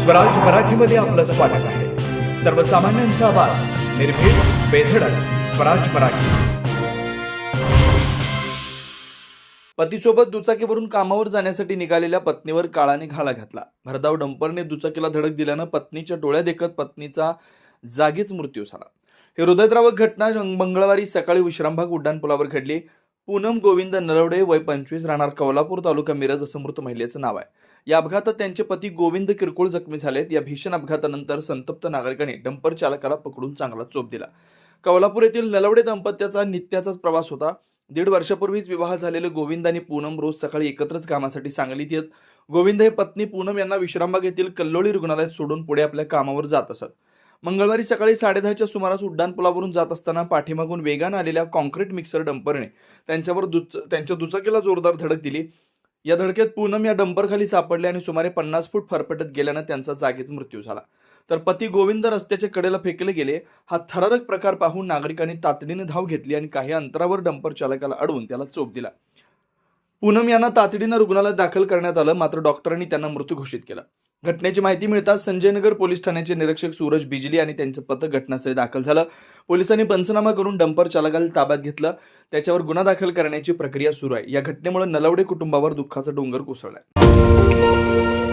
स्वराज मराठीमध्ये आपलं स्वागत आहे। सर्वसामान्यांचा आवाज, निर्भीड, बेधडक, स्वराज मराठी। पतीसोबत दुचाकीवरून कामावर जाण्यासाठी निघालेल्या पत्नीवर काळाने घाला घातला। भरधाव डंपरने दुचाकीला धडक दिल्यानं पत्नीच्या डोळ्या देखत पत्नीचा जागीच मृत्यू झाला। ही हृदयद्रावक घटना मंगळवारी सकाळी विश्रामबाग उड्डाणपुलावर घडली। पूनम गोविंद नलवडे, वय 25, राहणार कौलापूर, तालुका मिरज असं मृत महिलेचं नाव आहे। या अपघातात त्यांचे पती गोविंद किरकोळ जखमी झालेत। या भीषण अपघातानंतर संतप्त नागरिकांनी डंपर चालकाला पकडून चांगला चोप दिला। कौलापूर येथील नलवडे दाम्पत्याचा नित्याचाच प्रवास होता। 1.5 वर्षापूर्वीच विवाह झालेले गोविंद आणि पूनम रोज सकाळी एकत्रच कामासाठी सांगलीत येत। गोविंद हे पत्नी पूनम यांना विश्रामबाग येथील कल्लोळी रुग्णालयात सोडून पुढे आपल्या कामावर जात असत। मंगळवारी सकाळी 10:30च्या सुमारास उड्डाणपुलावरून जात असताना पाठीमागून वेगाने आलेल्या कॉन्क्रीट मिक्सर डंपरने त्यांच्या दुचाकीला जोरदार धडक दिली। या धडकेत पूनम या डंपरखाली सापडले आणि सुमारे 50 फूट फरफटत गेल्यानं त्यांचा जागीच मृत्यू झाला। तर पती गोविंद रस्त्याच्या कडेला फेकले गेले। हा थरारक प्रकार पाहून नागरिकांनी तातडीने धाव घेतली आणि काही अंतरावर डंपर चालकाला अडवून त्याला चोप दिला। पूनम यांना तातडीने रुग्णालयात दाखल करण्यात आलं, मात्र डॉक्टरांनी त्यांना मृत घोषित केला। घटनेची माहिती मिळताच संजयनगर पोलीस ठाण्याचे निरीक्षक सूरज बिजली आणि त्यांचे पथक घटनास्थळी दाखल झालं। पोलिसांनी पंचनामा करून डंपर चालकाला ताब्यात घेतलं। त्याच्यावर गुन्हा दाखल करण्याची प्रक्रिया सुरू आहे। या घटनेमुळे नलवडे कुटुंबावर दुःखाचा डोंगर कोसळलाय।